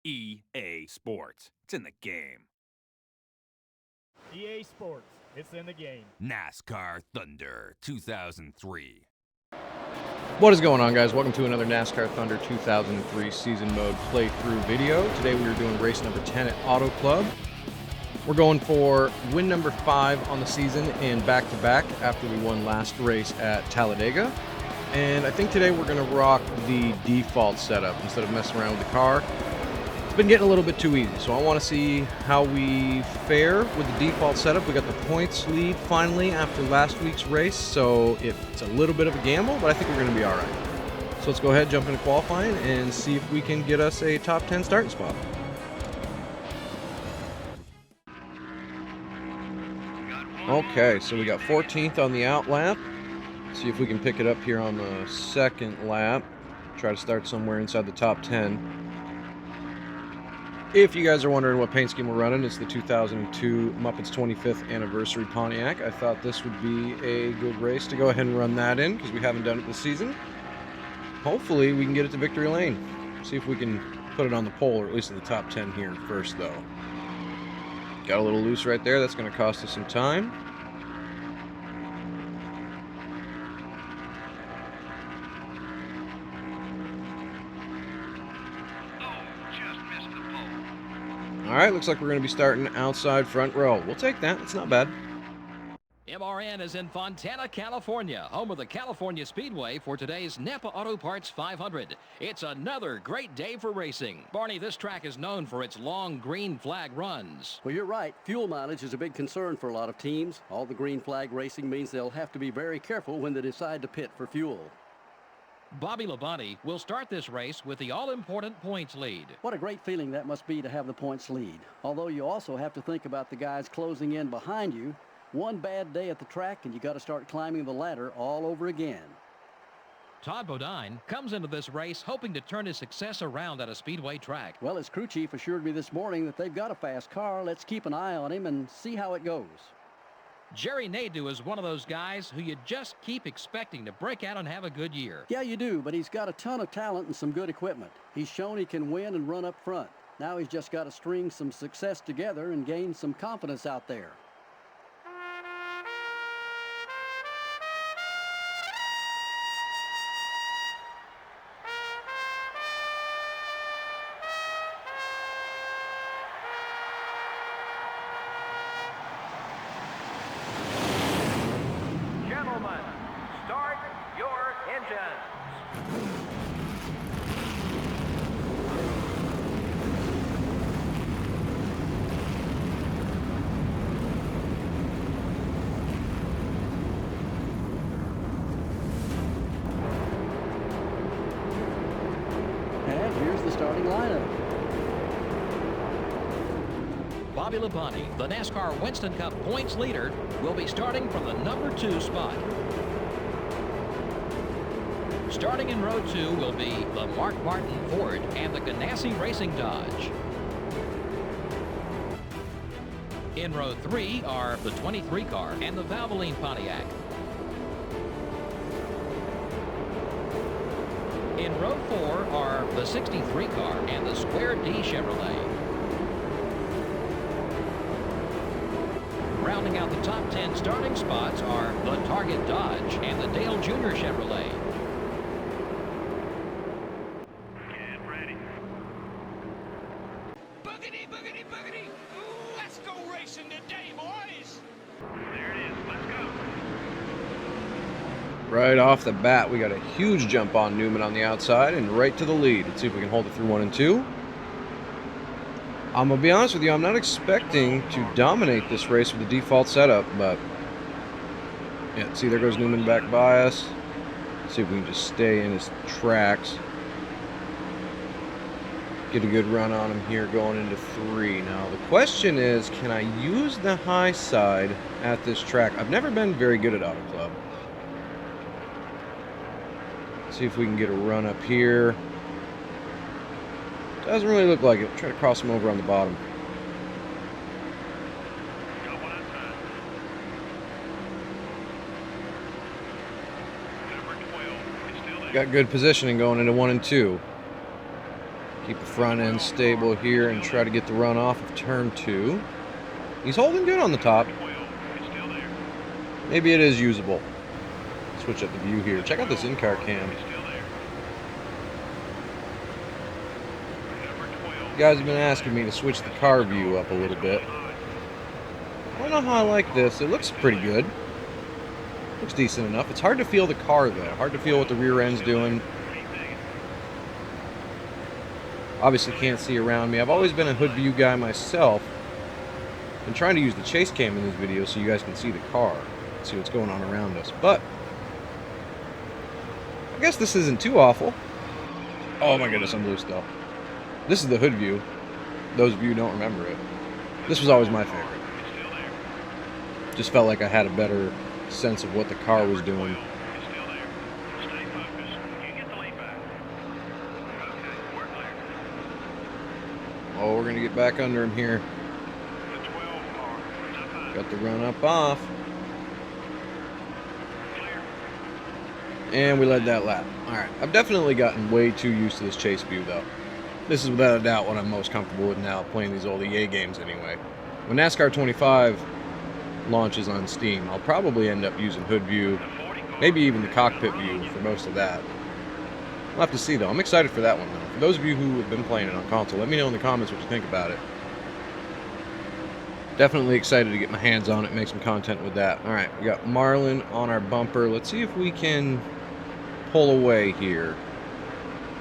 EA Sports. It's in the game. EA Sports. It's in the game. NASCAR Thunder 2003. What is going on, guys? Welcome to another NASCAR Thunder 2003 season mode playthrough video. Today we are doing race number 10 at Auto Club. We're going for win number 5 on the season and back-to-back after we won last race at Talladega. And I think today we're going to rock the default setup instead of messing around with the car. It's been getting a little bit too easy, so I want to see how we fare with the default setup. We got the points lead finally after last week's race, so it's a little bit of a gamble, but I think we're going to be all right. So let's go ahead, jump into qualifying, and see if we can get us a top 10 starting spot. Okay, so we got 14th on the out lap. See if we can pick it up here on the second lap. Try to start somewhere inside the top 10. If you guys are wondering what paint scheme we're running, it's the 2002 Muppets 25th Anniversary Pontiac. I thought this would be a good race to go ahead and run that in because we haven't done it this season. Hopefully we can get it to victory lane. See if we can put it on the pole, or at least in the top 10 here first, though. Got a little loose right there. That's going to cost us some time. All right, looks like we're going to be starting outside front row. We'll take that. It's not bad. MRN is in Fontana, California, home of the California Speedway for today's Napa Auto Parts 500. It's another great day for racing. Barney, this track is known for its long green flag runs. Well, you're right. Fuel mileage is a big concern for a lot of teams. All the green flag racing means they'll have to be very careful when they decide to pit for fuel. Bobby Labonte will start this race with the all-important points lead. What a great feeling that must be to have the points lead. Although you also have to think about the guys closing in behind you. One bad day at the track and you got to start climbing the ladder all over again. Todd Bodine comes into this race hoping to turn his success around at a speedway track. Well, his crew chief assured me this morning that they've got a fast car. Let's keep an eye on him and see how it goes. Jerry Nadeau is one of those guys who you just keep expecting to break out and have a good year. Yeah, you do, but he's got a ton of talent and some good equipment. He's shown he can win and run up front. Now he's just got to string some success together and gain some confidence out there. Start your engines. And here's the starting lineup. Bobby Labonte, the NASCAR Winston Cup points leader, will be starting from the number 2 spot. Starting in row 2 will be the Mark Martin Ford and the Ganassi Racing Dodge. In row 3 are the 23 car and the Valvoline Pontiac. In row 4 are the 63 car and the Square D Chevrolet. Rounding out the top 10 starting spots are the Target Dodge and the Dale Jr. Chevrolet. Get ready. Boogity, boogity, boogity. Ooh, let's go racing today, boys. There it is. Let's go. Right off the bat, we got a huge jump on Newman on the outside and right to the lead. Let's see if we can hold it through 1 and 2. I'm going to be honest with you, I'm not expecting to dominate this race with the default setup, but yeah, see, there goes Newman back by us. Let's see if we can just stay in his tracks. Get a good run on him here going into 3. Now, the question is, can I use the high side at this track? I've never been very good at Auto Club. Let's see if we can get a run up here. Doesn't really look like it. Try to cross him over on the bottom. Go one outside. Number 12 is still there. Got good positioning going into 1 and 2. Keep the front end stable here and try to get the run off of turn 2. He's holding good on the top. Maybe it is usable. Switch up the view here. Check out this in-car cam. You guys have been asking me to switch the car view up a little bit. I don't know how I like this. It looks pretty good. Looks decent enough. It's hard to feel the car though. Hard to feel what the rear end's doing. Obviously can't see around me. I've always been a hood view guy myself. Been trying to use the chase cam in this video so you guys can see the car. See what's going on around us. But I guess this isn't too awful. Oh my goodness, I'm loose though. This is the hood view. Those of you who don't remember it. This was always my favorite. Just felt like I had a better sense of what the car was doing. Oh, we're going to get back under him here. Got the run up off. And we led that lap. Alright, I've definitely gotten way too used to this chase view though. This is without a doubt what I'm most comfortable with now, playing these old EA games anyway. When NASCAR 25 launches on Steam, I'll probably end up using hood view, maybe even the cockpit view for most of that. We'll have to see though. I'm excited for that one though. For those of you who have been playing it on console, let me know in the comments what you think about it. Definitely excited to get my hands on it and make some content with that. Alright, we got Marlin on our bumper. Let's see if we can pull away here.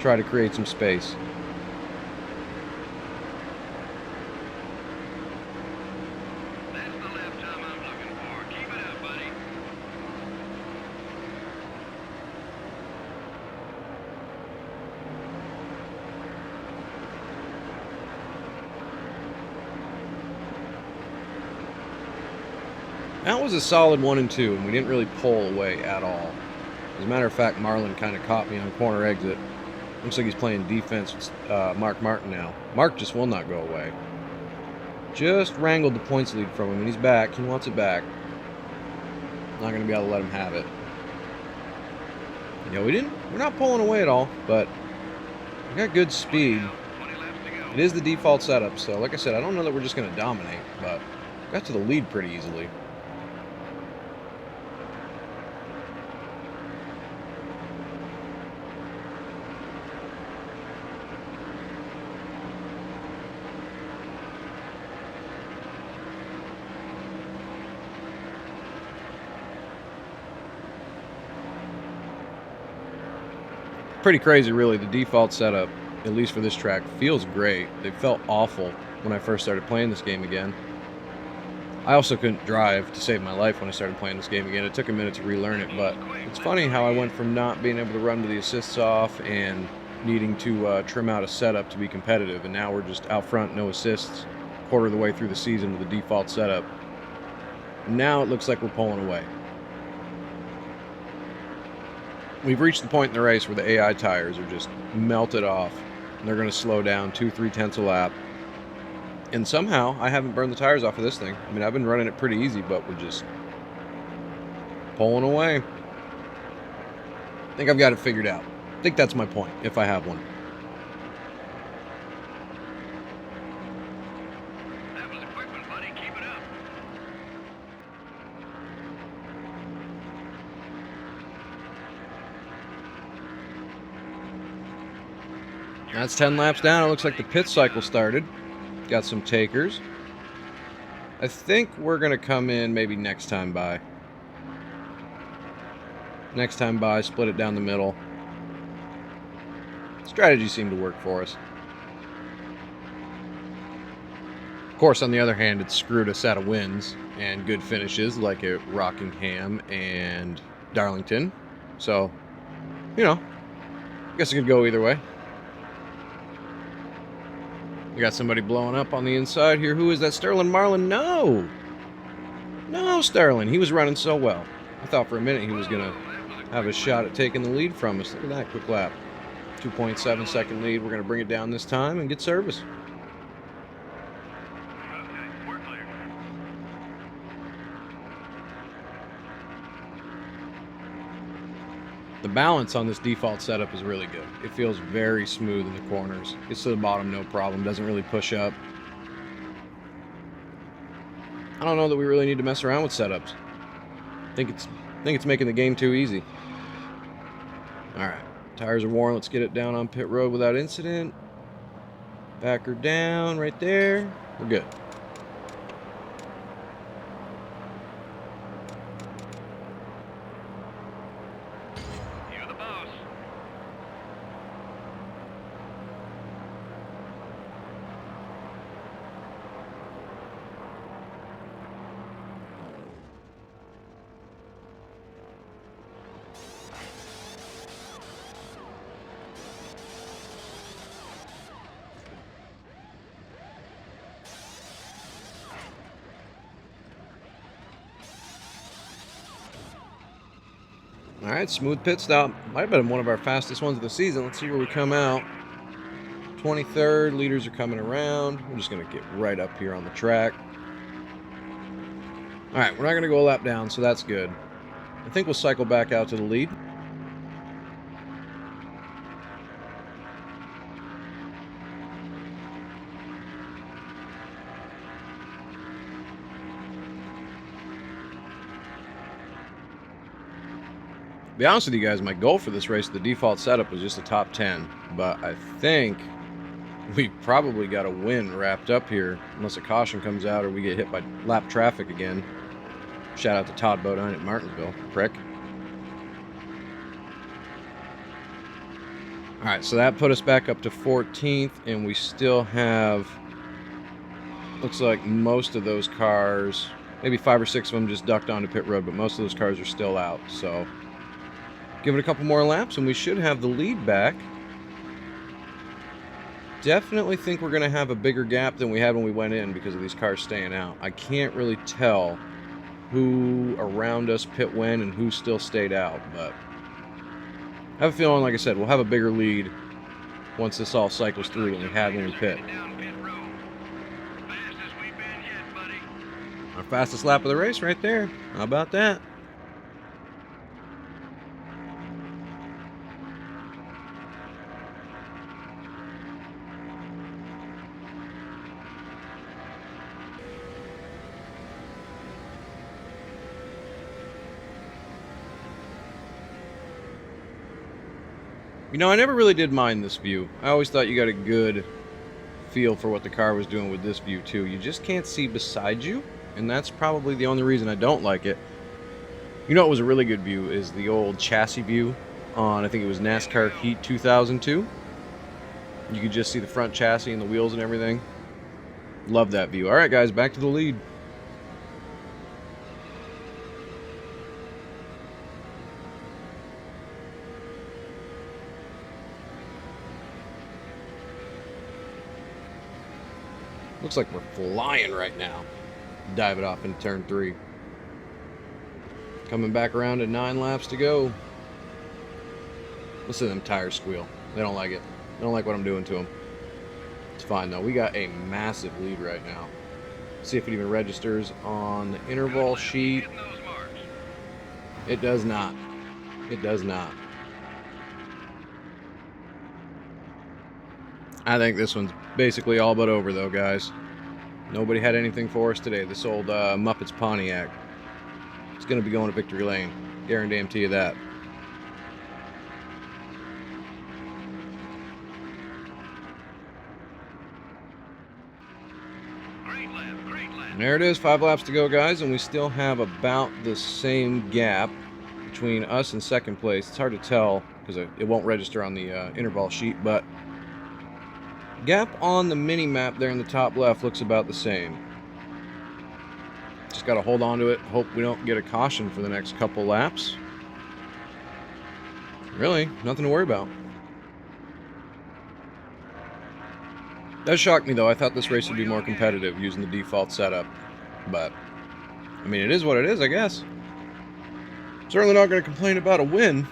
Try to create some space. That's the lap time I'm looking for. Keep it up, buddy. That was a solid 1 and 2, and we didn't really pull away at all. As a matter of fact, Marlin kind of caught me on corner exit. Looks like he's playing defense with Mark Martin now. Mark just will not go away. Just wrangled the points lead from him, and he's back. He wants it back. Not going to be able to let him have it. You know, we're not pulling away at all, but we got good speed. It is the default setup, so like I said, I don't know that we're just going to dominate, but got to the lead pretty easily. Pretty crazy, really. The default setup, at least for this track, feels great. They felt awful when I first started playing this game again. I also couldn't drive to save my life when I started playing this game again. It took a minute to relearn it, but it's funny how I went from not being able to run with the assists off and needing to trim out a setup to be competitive, and now we're just out front, no assists, quarter of the way through the season with the default setup. Now it looks like we're pulling away. We've reached the point in the race where the AI tires are just melted off, and they're going to slow down 2-3 tenths a lap. And somehow, I haven't burned the tires off of this thing. I mean, I've been running it pretty easy, but we're just pulling away. I think I've got it figured out. I think that's my point, if I have one. That was a quick one, buddy. Keep it up. That's 10 laps down. It looks like the pit cycle started. Got some takers. I think we're going to come in maybe next time by. Next time by, split it down the middle. Strategy seemed to work for us. Of course, on the other hand, it screwed us out of wins and good finishes like at Rockingham and Darlington. So, you know, I guess it could go either way. We got somebody blowing up on the inside here. Who is that? Sterling Marlin? No! No, Sterling. He was running so well. I thought for a minute he was going to have a shot at taking the lead from us. Look at that quick lap. 2.7 second lead. We're going to bring it down this time and get service. Okay, we're clear. The balance on this default setup is really good. It feels very smooth in the corners. Gets to the bottom, no problem. Doesn't really push up. I don't know that we really need to mess around with setups. I think it's making the game too easy. Alright. Tires are worn. Let's get it down on pit road without incident. Back her down right there. We're good. You're the boss. Alright, smooth pit stop. Might have been one of our fastest ones of the season. Let's see where we come out. 23rd, leaders are coming around. We're just going to get right up here on the track. Alright, we're not going to go a lap down, so that's good. I think we'll cycle back out to the lead. To be honest with you guys, my goal for this race, the default setup, was just a top 10. But I think we probably got a win wrapped up here, unless a caution comes out or we get hit by lap traffic again. Shout out to Todd Bodine at Martinsville, prick. Alright, so that put us back up to 14th, and we still have, looks like most of those cars, maybe 5 or 6 of them just ducked onto pit road, but most of those cars are still out, so give it a couple more laps and we should have the lead back. Definitely think we're going to have a bigger gap than we had when we went in because of these cars staying out. I can't really tell who around us pit when and who still stayed out, but I have a feeling, like I said, we'll have a bigger lead once this all cycles through than we had when we pit. Our fastest lap of the race right there. How about that? You know, I never really did mind this view. I always thought you got a good feel for what the car was doing with this view, too. You just can't see beside you, and that's probably the only reason I don't like it. You know what was a really good view is the old chassis view on, I think it was NASCAR Heat 2002. You could just see the front chassis and the wheels and everything. Love that view. All right, guys, back to the lead. Looks like we're flying right now. Dive it off into turn 3. Coming back around to 9 laps to go. Listen to them tires squeal. They don't like it. They don't like what I'm doing to them. It's fine though. We got a massive lead right now. See if it even registers on the interval sheet. It does not. It does not. I think this one's basically all but over though, guys. Nobody had anything for us today. This old Muppets Pontiac. It's going to be going to victory lane. Guarantee you that. Great lap, great lap. And there it is, 5 laps to go, guys, and we still have about the same gap between us and second place. It's hard to tell because it won't register on the interval sheet, but gap on the mini map there in the top left looks about the same. Just got to hold on to it. Hope we don't get a caution for the next couple laps. Really, nothing to worry about. That shocked me though. I thought this race would be more competitive using the default setup. But, I mean, it is what it is, I guess. Certainly not going to complain about a win.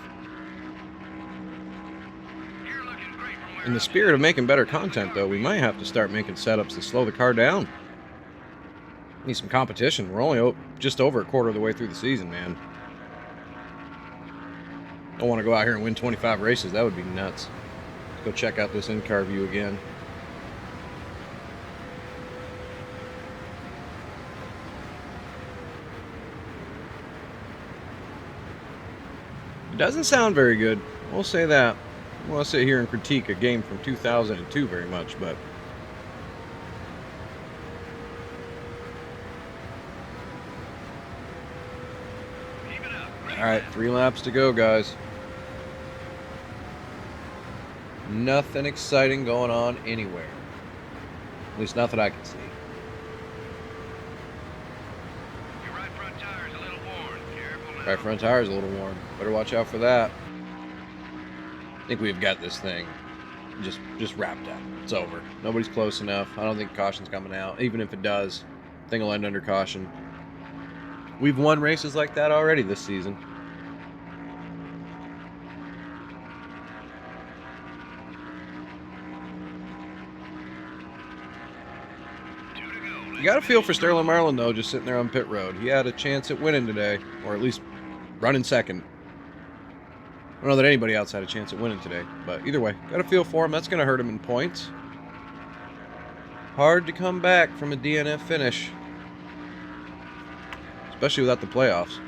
In the spirit of making better content, though, we might have to start making setups to slow the car down. Need some competition. We're only just over a quarter of the way through the season, man. I want to go out here and win 25 races. That would be nuts. Let's go check out this in-car view again. It doesn't sound very good. We'll say that. I don't want to sit here and critique a game from 2002 very much, but Keep it up. all right, 3 laps to go, guys. Nothing exciting going on anywhere. At least not that I can see. Your right front tire's a little worn. Careful now. Right front tire's a little worn. Better watch out for that. I think we've got this thing just wrapped up. It's over. Nobody's close enough. I don't think caution's coming out. Even if it does, thing will end under caution. We've won races like that already this season. You got a feel for Sterling Marlin, though, just sitting there on pit road. He had a chance at winning today, or at least running second. I don't know that anybody else had a chance at winning today, but either way, got a feel for him. That's going to hurt him in points. Hard to come back from a DNF finish, especially without the playoffs.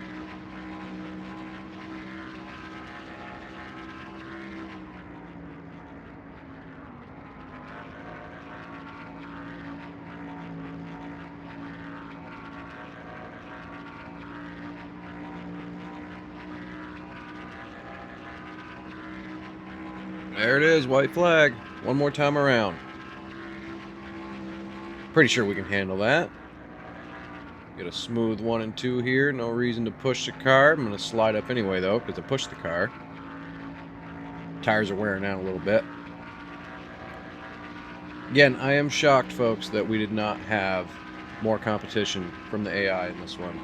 There it is, white flag. One more time around. Pretty sure we can handle that. Get a smooth 1 and 2 here. No reason to push the car. I'm going to slide up anyway, though, because I pushed the car. Tires are wearing out a little bit. Again, I am shocked, folks, that we did not have more competition from the AI in this one.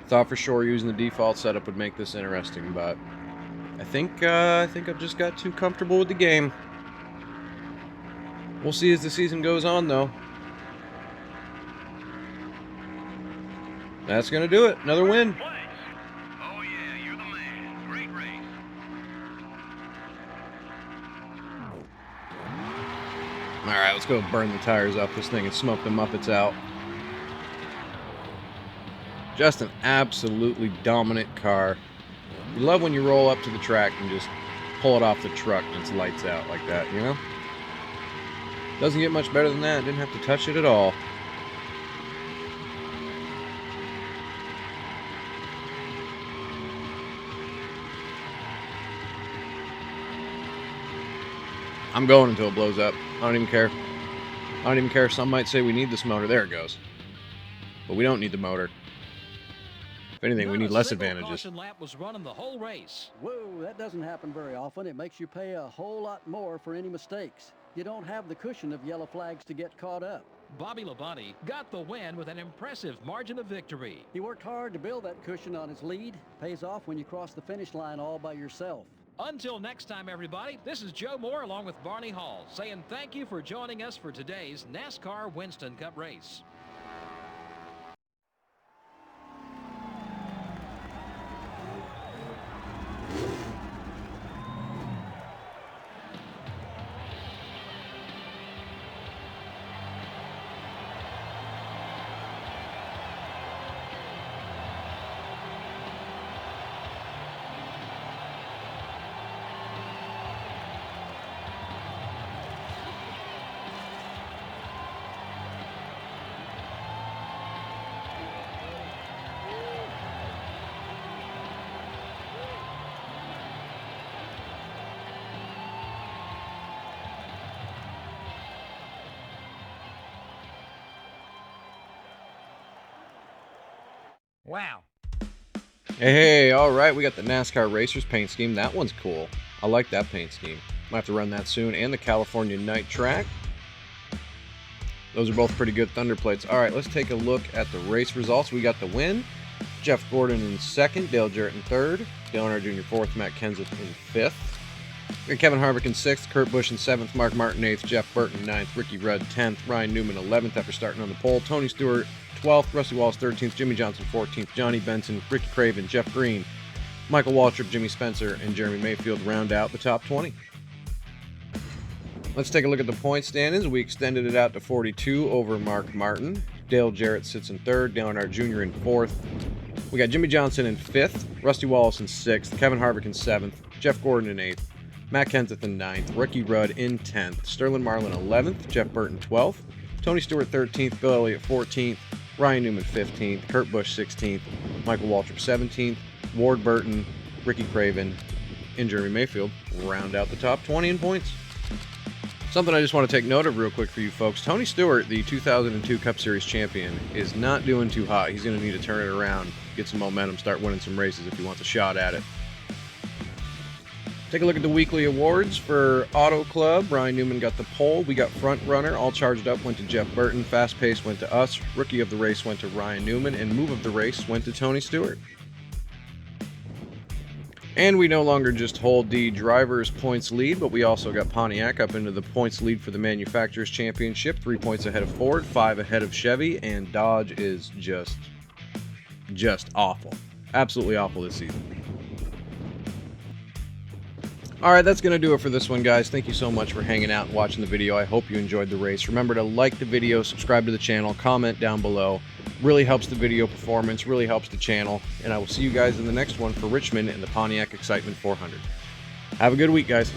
Thought for sure using the default setup would make this interesting, but I think I've just got too comfortable with the game. We'll see as the season goes on, though. That's going to do it. Another win. Place. Oh, yeah, you're the man. Great race. All right, let's go burn the tires up this thing and smoke the Muppets out. Just an absolutely dominant car. You love when you roll up to the track and just pull it off the truck and it's lights out like that, you know? Doesn't get much better than that. Didn't have to touch it at all. I'm going until it blows up. I don't even care. I don't even care. Some might say we need this motor. There it goes. But we don't need the motor. If anything, we need less advantages. Caution lap was running the whole race. Whoa, that doesn't happen very often. It makes you pay a whole lot more for any mistakes. You don't have the cushion of yellow flags to get caught up. Bobby Labonte got the win with an impressive margin of victory. He worked hard to build that cushion on his lead. Pays off when you cross the finish line all by yourself. Until next time, everybody, this is Joe Moore along with Barney Hall saying thank you for joining us for today's NASCAR Winston Cup race. Wow. Hey, all right, we got the NASCAR Racers paint scheme. That one's cool. I like that paint scheme. Might have to run that soon. And the California Night Track. Those are both pretty good Thunder plates. All right, let's take a look at the race results. We got the win. Jeff Gordon in second, Dale Jarrett in third, Dale Earnhardt Jr. fourth, Matt Kenseth in fifth. We got Kevin Harvick in sixth, Kurt Busch in seventh, Mark Martin eighth, Jeff Burton ninth, Ricky Rudd 10th, Ryan Newman 11th after starting on the pole, Tony Stewart 12th, Rusty Wallace 13th, Jimmy Johnson 14th, Johnny Benson, Ricky Craven, Jeff Green Michael Waltrip, Jimmy Spencer, and Jeremy Mayfield round out the top 20. Let's take a look at the point standings. We extended it out to 42 over Mark Martin. Dale Jarrett sits in third. Dale Earnhardt Jr. in fourth. We got Jimmy Johnson in fifth. Rusty Wallace in sixth. Kevin Harvick in seventh. Jeff Gordon in eighth. Matt Kenseth in ninth. Ricky Rudd in 10th. Sterling Marlin 11th. Jeff Burton 12th. Tony Stewart 13th. Bill Elliott 14th. Ryan Newman 15th. Kurt Busch 16th. Michael Waltrip 17th. Ward Burton, Ricky Craven, and Jeremy Mayfield round out the top 20 in points. Something I just want to take note of real quick for you folks. Tony Stewart, the 2002 Cup Series champion, is not doing too hot. He's going to need to turn it around, get some momentum, start winning some races if he wants a shot at it. Take a look at the weekly awards for Auto Club. Ryan Newman got the pole. We got front runner. All charged up went to Jeff Burton. Fast pace went to us. Rookie of the race went to Ryan Newman. And move of the race went to Tony Stewart. And we no longer just hold the driver's points lead, but we also got Pontiac up into the points lead for the Manufacturers Championship. 3 points ahead of Ford, 5 ahead of Chevy, and Dodge is just awful. Absolutely awful this season. Alright, that's going to do it for this one, guys. Thank you so much for hanging out and watching the video. I hope you enjoyed the race. Remember to like the video, subscribe to the channel, comment down below. Really helps the video performance, really helps the channel. And I will see you guys in the next one for Richmond and the Pontiac Excitement 400. Have a good week, guys.